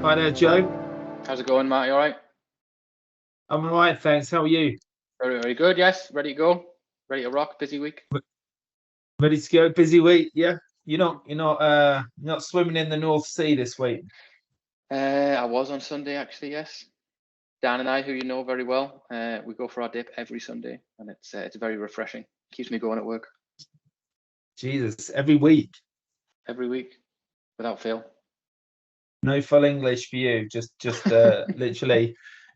Hi there, Joe. How's it going, Matt? You all right? I'm all right, thanks. How are you? Very, very good. Yes, ready to go. Ready to rock. Busy week. Ready to go? Busy week? Yeah. You're not swimming in the North Sea this week. I was on Sunday actually. Yes, Dan and I, who you know very well, we go for our dip every Sunday, and it's very refreshing. Keeps me going at work Jesus, every week. every week without fail. No full English for you. Just literally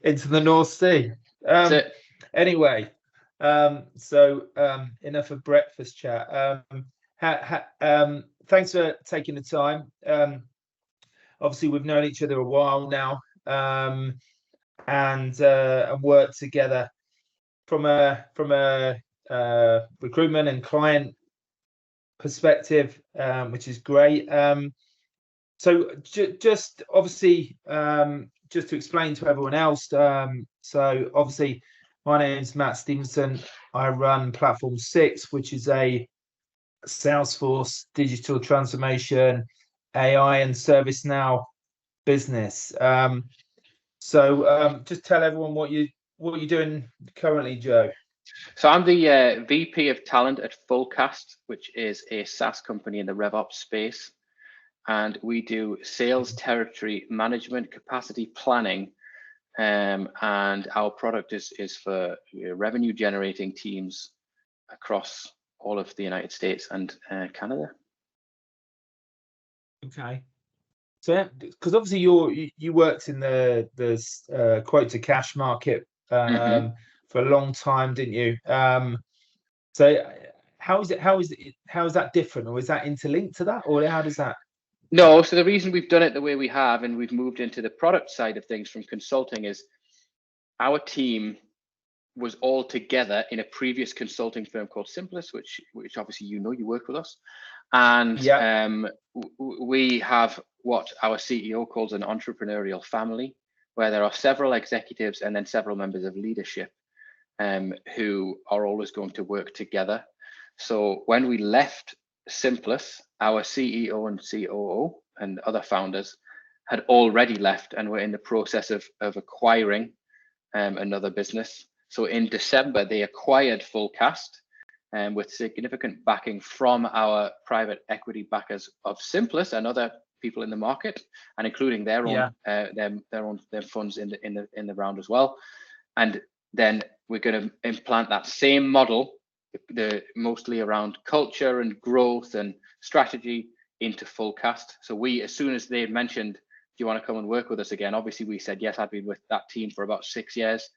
into the North Sea. That's it. Anyway, enough of breakfast chat. Thanks for taking the time. Obviously, we've known each other a while now, and worked together from a recruitment and client perspective, which is great. Just obviously, just to explain to everyone else, so obviously my name's Matt Stevenson. I run Platform 6, which is a Salesforce digital transformation, AI and ServiceNow business. Just tell everyone what you're doing currently, Joe. So I'm the VP of Talent at Fullcast, which is a SaaS company in the RevOps space. And we do sales territory management, capacity planning, and our product is for revenue generating teams across all of the United States and Canada. Okay. So, because obviously you worked in the quote to cash market for a long time, didn't you? So how is that different, or is that interlinked to that, or how does that? No, so the reason we've done it the way we have, and we've moved into the product side of things from consulting, is our team was all together in a previous consulting firm called Simplus, which obviously you worked with us, and we have what our CEO calls an entrepreneurial family, where there are several executives and then several members of leadership who are always going to work together. So when we left Simplus, our CEO and COO and other founders had already left and were in the process of acquiring another business. So in December, they acquired Fullcast with significant backing from our private equity backers of Simplus and other people in the market, and including their own their funds in the round as well. And then we're going to implant that same model, mostly around culture and growth and strategy, into Fullcast. So we, as soon as they had mentioned, do you want to come and work with us again? Obviously we said yes. I'd been with that team for about 6 years.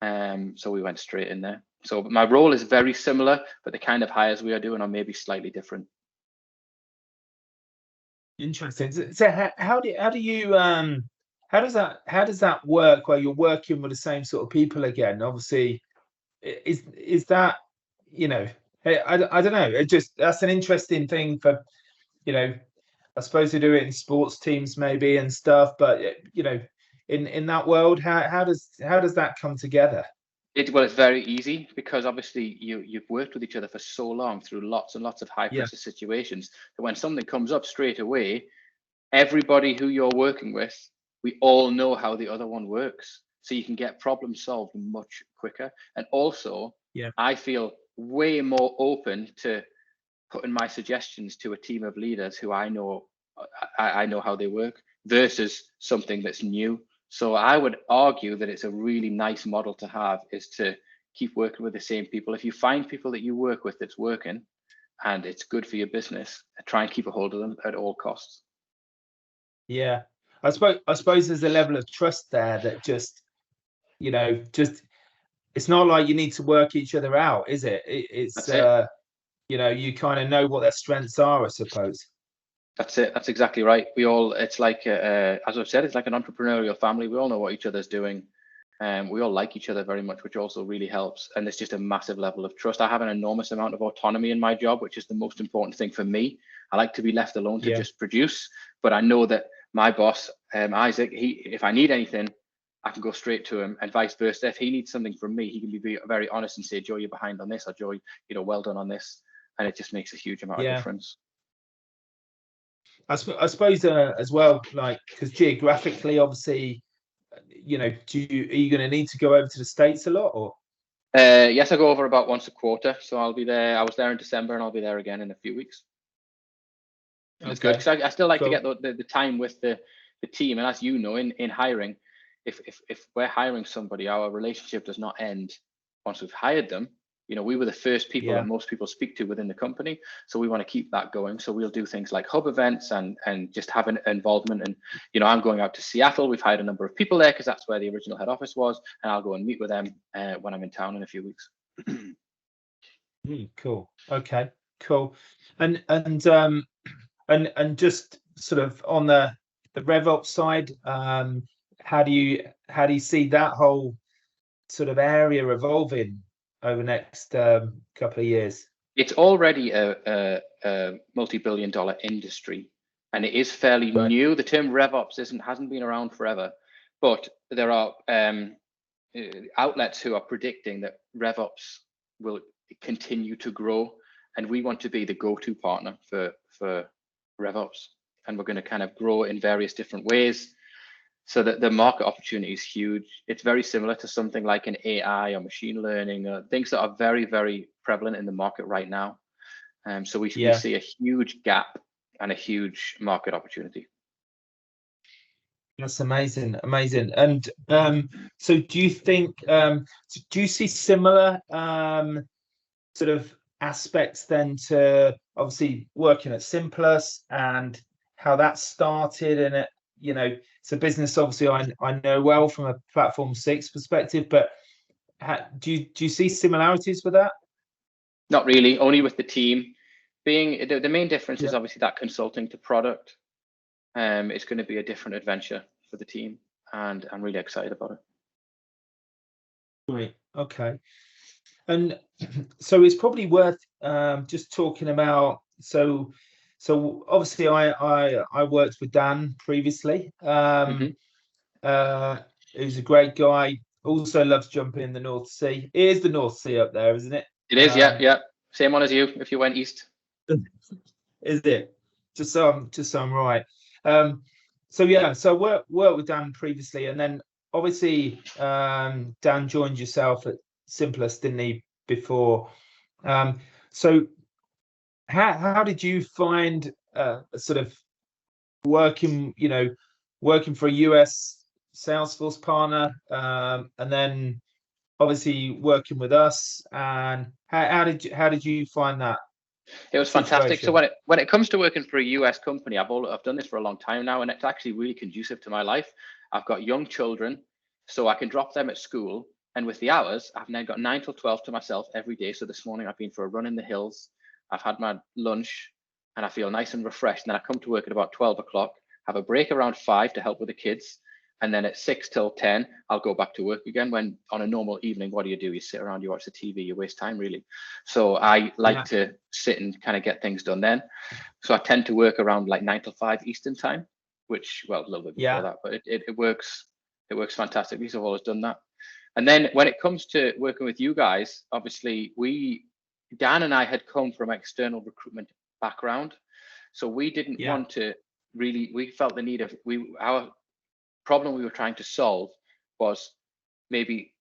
So we went straight in there. So my role is very similar, but the kind of hires we are doing are maybe slightly different. Interesting. So how does that work where you're working with the same sort of people again? Obviously, is that, I don't know. That's an interesting thing for, I suppose they do it in sports teams maybe and stuff, but in that world, how does that come together? Well, it's very easy, because obviously you've worked with each other for so long through lots and lots of high pressure situations that when something comes up straight away, everybody who you're working with, we all know how the other one works, so you can get problem solved much quicker. And also, I feel way more open to putting my suggestions to a team of leaders who I know how they work versus something that's new. So I would argue that it's a really nice model to have, is to keep working with the same people. If you find people that you work with that's working and it's good for your business, try and keep a hold of them at all costs. Yeah, I suppose there's a level of trust there that just it's not like you need to work each other out, is it? It's you kind of know what their strengths are, I suppose. That's it. That's exactly right. It's like, as I've said, it's like an entrepreneurial family. We all know what each other's doing. We all like each other very much, which also really helps. And there's just a massive level of trust. I have an enormous amount of autonomy in my job, which is the most important thing for me. I like to be left alone to just produce. But I know that my boss, Isaac, if I need anything, I can go straight to him, and vice versa. If he needs something from me, he can be very honest and say, Joe, you're behind on this, or Joe, well done on this. And it just makes a huge amount of difference. I suppose as well, like, because geographically, obviously, are you going to need to go over to the States a lot, or? Yes, I go over about once a quarter, so I'll be there. I was there in December, and I'll be there again in a few weeks. And it's good because I still like to get the time with the team. And as you know, in hiring, if we're hiring somebody, our relationship does not end once we've hired them. We were the first people that most people speak to within the company, so we want to keep that going. So we'll do things like hub events and just have an involvement. And I'm going out to Seattle. We've hired a number of people there because that's where the original head office was, and I'll go and meet with them when I'm in town in a few weeks. Cool. Okay. Cool. And just sort of on the RevOps side, how do you see that whole sort of area evolving over the next couple of years? It's already a multi-billion-dollar industry, and it is fairly new. The term RevOps hasn't been around forever, but there are outlets who are predicting that RevOps will continue to grow, and we want to be the go-to partner for RevOps, and we're going to kind of grow in various different ways. So that the market opportunity is huge. It's very similar to something like an AI or machine learning, things that are very, very prevalent in the market right now. So we see a huge gap and a huge market opportunity. That's amazing. And so do you think, do you see similar sort of aspects then to obviously working at Simplus and how that started? And it's a business obviously I know well from a Platform 6 perspective, but do you see similarities with that? Not really, only with the team. Being the main difference is obviously that consulting to product. It's going to be a different adventure for the team, and I'm really excited about it. Great. Okay. And so it's probably worth just talking about. So obviously I worked with Dan previously. He's a great guy. Also loves jumping in the North Sea. It is the North Sea up there, isn't it? It is, yeah. Same one as you if you went east. Is it? Just so I'm right. So I worked with Dan previously, and then obviously Dan joined yourself at Simplus, didn't he, before? So how did you find sort of working for a US Salesforce partner, and then obviously working with us, and how did you find that? It was fantastic. So when it comes to working for a US company, I've done this for a long time now, and it's actually really conducive to my life. I've got young children, so I can drop them at school, and with the hours, I've now got 9 till 12 to myself every day. So this morning I've been for a run in the hills. I've had my lunch, and I feel nice and refreshed. And then I come to work at about 12 o'clock, have a break around 5 to help with the kids. And then at 6 till 10, I'll go back to work again. When on a normal evening, what do? You sit around, you watch the TV, you waste time, really. So I like to sit and kind of get things done then. So I tend to work around like 9 till 5 Eastern time, which, well, a little bit before that, but it works. It works fantastically. So I've always done that. And then when it comes to working with you guys, obviously Dan and I had come from external recruitment background. So we didn't want to really, we felt the need of, our problem we were trying to solve was maybe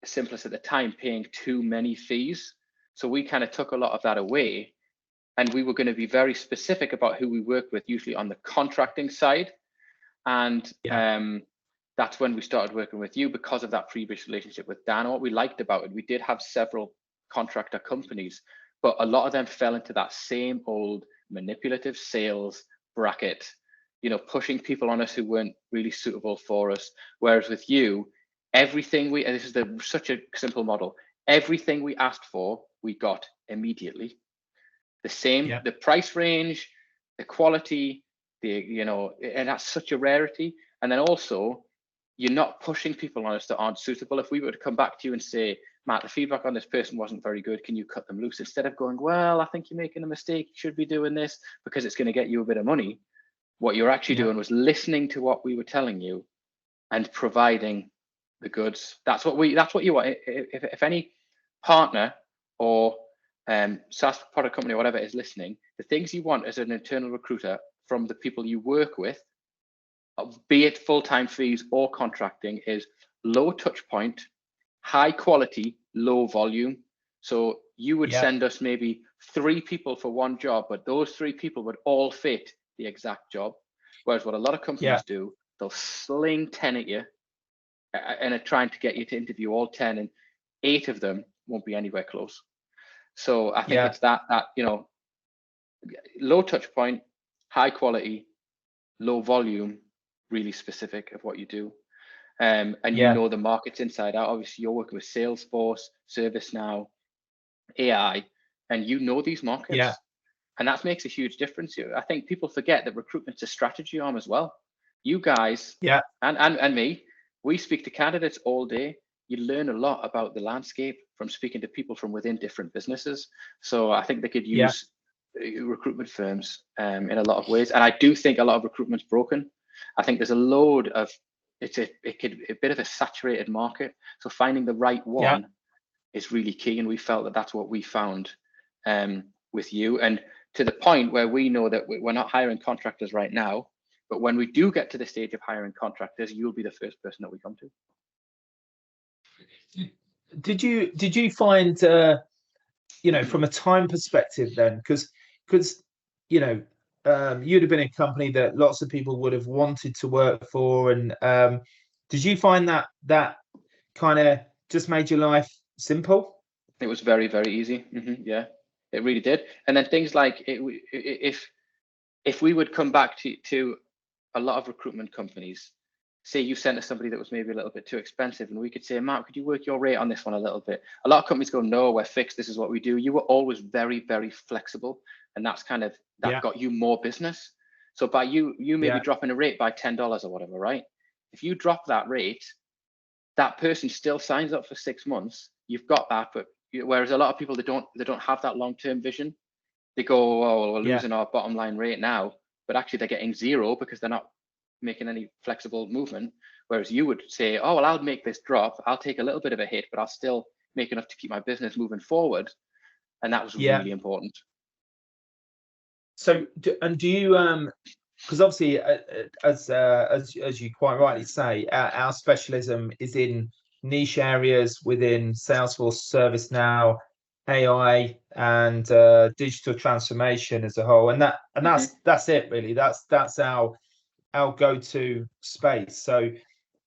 Simplus at the time paying too many fees. So we kind of took a lot of that away, and we were going to be very specific about who we work with, usually on the contracting side. And that's when we started working with you because of that previous relationship with Dan. And what we liked about it, we did have several contractor companies, but a lot of them fell into that same old manipulative sales bracket, pushing people on us who weren't really suitable for us. Whereas with you, everything and this is such a simple model, everything we asked for, we got immediately. The same, the price range, the quality, and that's such a rarity. And then also, you're not pushing people on us that aren't suitable. If we were to come back to you and say, Matt, the feedback on this person wasn't very good, can you cut them loose? Instead of going, well, I think you're making a mistake, you should be doing this because it's going to get you a bit of money. What you're actually doing was listening to what we were telling you and providing the goods. That's what you want. If any partner or SaaS product company or whatever is listening, the things you want as an internal recruiter from the people you work with, be it full-time fees or contracting, is low touch point, high quality, low volume. So you would send us maybe 3 people for one job, but those 3 people would all fit the exact job. Whereas what a lot of companies do, they'll sling 10 at you and are trying to get you to interview all 10, and 8 of them won't be anywhere close. So I think it's that low touch point, high quality, low volume, really specific of what you do. And you know the markets inside out. Obviously, you're working with Salesforce, ServiceNow, AI, and you know these markets. And that makes a huge difference here. I think people forget that recruitment's a strategy arm as well. You guys and me, we speak to candidates all day. You learn a lot about the landscape from speaking to people from within different businesses. So I think they could use recruitment firms in a lot of ways. And I do think a lot of recruitment's broken. I think there's a load of, it's a bit of a saturated market. So finding the right one is really key. And we felt that that's what we found with you. And to the point where we know that we're not hiring contractors right now, but when we do get to the stage of hiring contractors, you'll be the first person that we come to. Did you find from a time perspective then, because you'd have been a company that lots of people would have wanted to work for, and did you find that kind of just made your life simple? It was very, very easy. Yeah, it really did. And then things like if we would come back to a lot of recruitment companies, say you sent us somebody that was maybe a little bit too expensive, and we could say, Matt, could you work your rate on this one a little bit? A lot of companies go, no, we're fixed. This is what we do. You were always very, very flexible, and that's kind of got you more business. So by you maybe dropping a rate by $10 or whatever, right? If you drop that rate, that person still signs up for 6 months. You've got that, but whereas a lot of people, they don't have that long-term vision. They go, oh, well, we're losing our bottom line rate now, but actually they're getting 0 because they're not making any flexible movement. Whereas you would say, oh, well, I'll make this drop. I'll take a little bit of a hit, but I'll still make enough to keep my business moving forward. And that was really important. So, do you, because obviously, as you quite rightly say, our specialism is in niche areas within Salesforce, ServiceNow, AI, and digital transformation as a whole, and that's it really. That's our go-to space. So,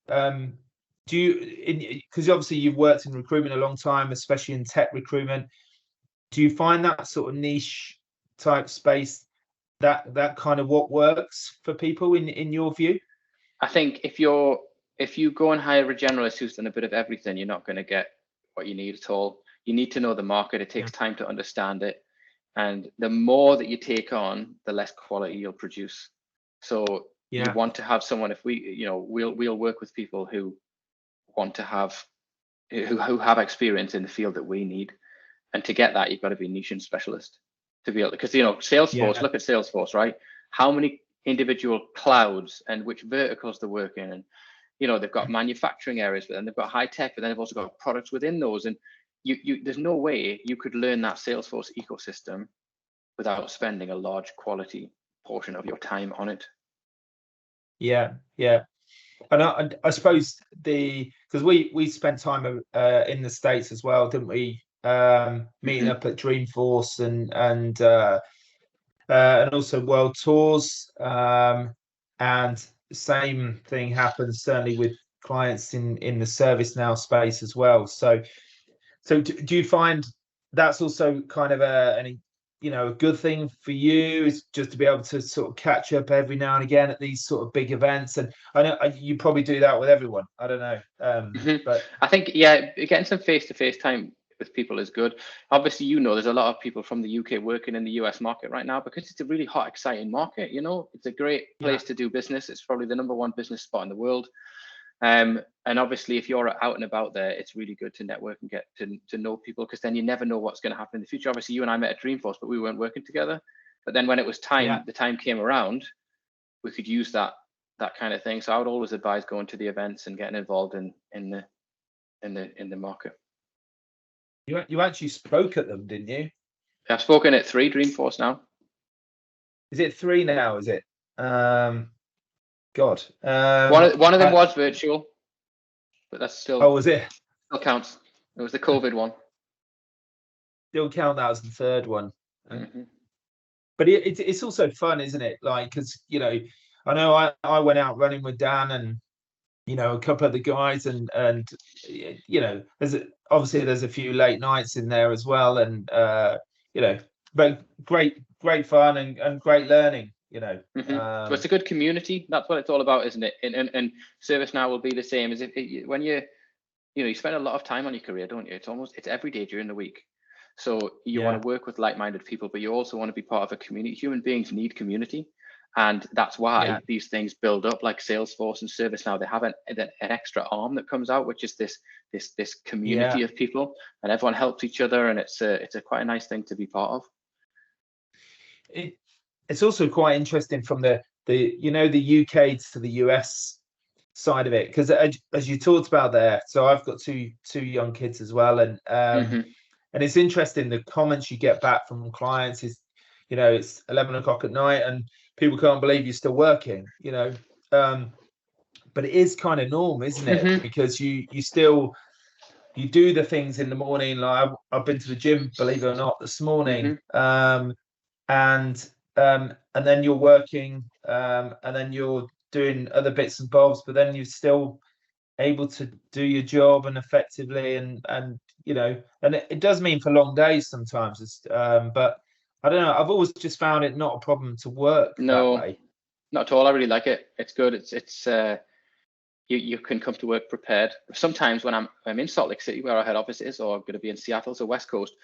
do you, because obviously you've worked in recruitment a long time, especially in tech recruitment, do you find that sort of niche type space that kind of what works for people in your view? I think if you go and hire a generalist who's done a bit of everything, you're not going to get what you need at all. You need to know the market. It takes time to understand it, and the more that you take on, the less quality you'll produce. So you want to have someone. If we'll work with people who want to have who have experience in the field that we need, and to get that, you've got to be a niche and specialist to be able to, because Salesforce, look at Salesforce, right? How many individual clouds and which verticals they work in, and they've got manufacturing areas, but then they've got high tech, but then they've also got products within those, and there's no way you could learn that Salesforce ecosystem without spending a large quality portion of your time on it. And I suppose because we spent time in the States as well, didn't we? Meeting up at Dreamforce and also World Tours, and same thing happens certainly with clients in the ServiceNow space as well. So do you find that's also kind of a good thing for you, is just to be able to sort of catch up every now and again at these sort of big events? And I know you probably do that with everyone. I don't know, but I think getting some face-to-face time with people is good. Obviously, there's a lot of people from the UK working in the US market right now because it's a really hot, exciting market. It's a great place to do business. It's probably the #1 business spot in the world. And obviously, if you're out and about there, it's really good to network and get to know people, because then you never know what's going to happen in the future. Obviously, you and I met at Dreamforce, but we weren't working together. But then when it was time, the time came around, we could use that kind of thing. So I would always advise going to the events and getting involved in the market. You actually spoke at them, didn't you? I've spoken at 3 Dreamforce now. is it 3 now? Is it? God. One of them was virtual, but that's still. Oh, was it? Still counts. It was the COVID one. Still count that as the third one. Mm-hmm. But it's also fun, isn't it? Like, because I know I went out running with Dan and a couple of the guys, and there's a few late nights in there as well, and but great fun and great learning. Mm-hmm. So it's a good community. That's what it's all about, isn't it? And ServiceNow will be the same as when you spend a lot of time on your career, don't you? It's every day during the week. So you want to work with like-minded people, but you also want to be part of a community. Human beings need community. And that's why these things build up, like Salesforce and ServiceNow. They have an extra arm that comes out, which is this community of people, and everyone helps each other, and it's quite a nice thing to be part of. It's also quite interesting from the UK to the US side of it, because as you talked about there, so I've got two young kids as well, and and it's interesting the comments you get back from clients is, it's 11 o'clock at night and people can't believe you're still working, but it is kind of norm, isn't it? Because you do the things in the morning. Like I've been to the gym, believe it or not, this morning, and then you're working, and then you're doing other bits and bobs, but then you're still able to do your job and effectively, and and it does mean for long days sometimes. It's but I don't know, I've always just found it not a problem to work that way. Not at all. I really like it. It's good. It's you can come to work prepared. Sometimes when I'm in Salt Lake City, where our head office is, or I'm going to be in Seattle, so West Coast,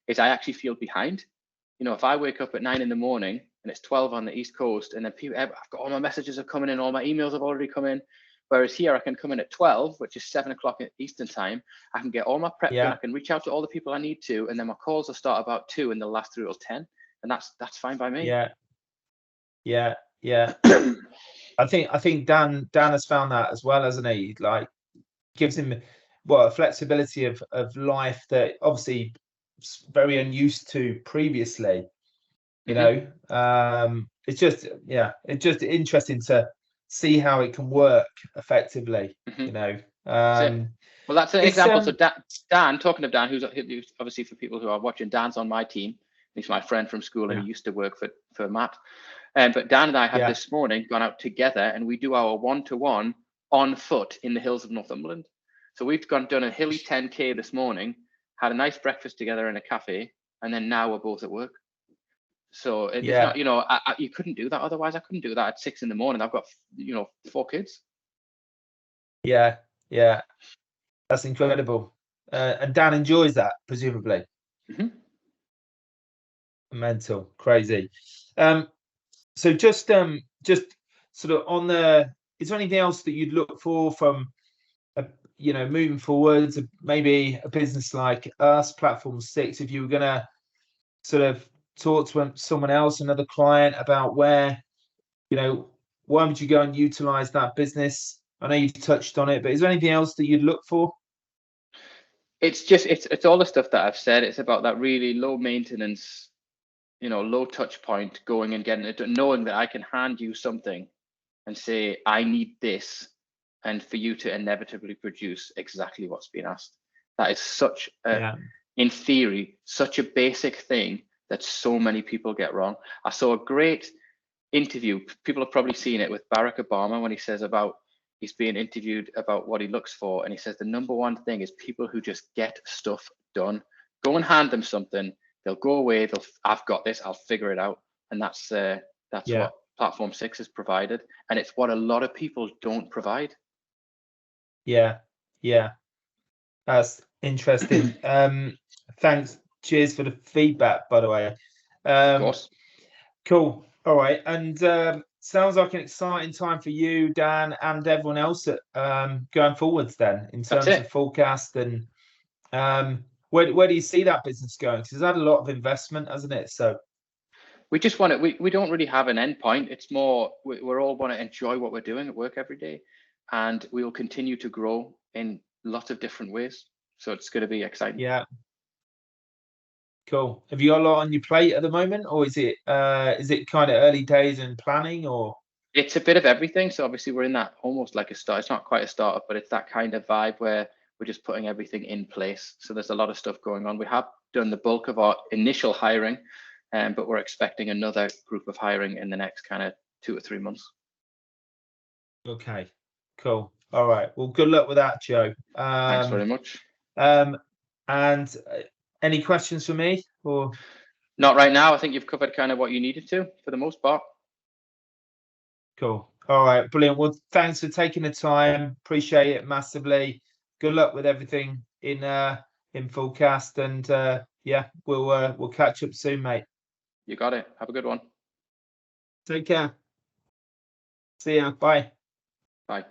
is I actually feel behind. If I wake up at 9 in the morning and it's 12 on the East Coast, and then I've got all my messages are coming in, all my emails have already come in. Whereas here I can come in at 12, which is 7 o'clock Eastern time. I can get all my prep done. I can reach out to all the people I need to, and then my calls will start about 2 and they'll last through till 10, and that's fine by me. Yeah. I think Dan has found that as well, hasn't he? Like, gives him a flexibility of life that obviously very unused to previously. It's just interesting to see how it can work effectively. Well, that's an example. So Dan, talking of Dan, who's obviously, for people who are watching, Dan's on my team. He's my friend from school, and he used to work for Matt. But Dan and I have this morning gone out together, and we do our one-to-one on foot in the hills of Northumberland. So we've done a hilly 10K this morning, had a nice breakfast together in a cafe, and then now we're both at work. So it's not, you couldn't do that otherwise. I couldn't do that at 6 in the morning. I've got 4 kids. Yeah, that's incredible. And Dan enjoys that, presumably. Mental, crazy. So just sort of on is there anything else that you'd look for from moving forwards, maybe a business like us, Platform 6, if you were going to sort of talk to someone else, another client, about where, why would you go and utilize that business? I know you've touched on it, but is there anything else that you'd look for? It's just, it's all the stuff that I've said. It's about that really low maintenance, low touch point, going and getting it, knowing that I can hand you something and say, I need this, and for you to inevitably produce exactly what's been asked. That is such in theory, such a basic thing that so many people get wrong. I saw a great interview. People have probably seen it, with Barack Obama, when he says about, he's being interviewed about what he looks for, and he says the number one thing is people who just get stuff done. Go and hand them something, they'll go away, I've got this, I'll figure it out. And that's what Platform 6 has provided, and it's what a lot of people don't provide. Yeah, that's interesting. Thanks, cheers for the feedback, by the way. Of course. Cool. All right, and sounds like an exciting time for you, Dan, and everyone else at going forwards then, in terms of Fullcast. And where do you see that business going? Because it's had a lot of investment, hasn't it? So we just want it. We don't really have an end point. It's more, we're all want to enjoy what we're doing at work every day, and we will continue to grow in lots of different ways. So it's going to be exciting. Yeah. Cool. Have you got a lot on your plate at the moment, or is it kind of early days in planning, or? It's a bit of everything. So obviously we're in that almost like a start. It's not quite a startup, but it's that kind of vibe where we're just putting everything in place. So there's a lot of stuff going on. We have done the bulk of our initial hiring, but we're expecting another group of hiring in the next kind of 2 or 3 months. Okay, cool. All right. Well, good luck with that, Joe. Thanks very much. And any questions for me, or? Not right now. I think you've covered kind of what you needed to for the most part. Cool. All right, brilliant. Well, thanks for taking the time. Appreciate it massively. Good luck with everything in Fullcast, and yeah, we'll catch up soon, mate. You got it. Have a good one. Take care. See ya. Bye. Bye.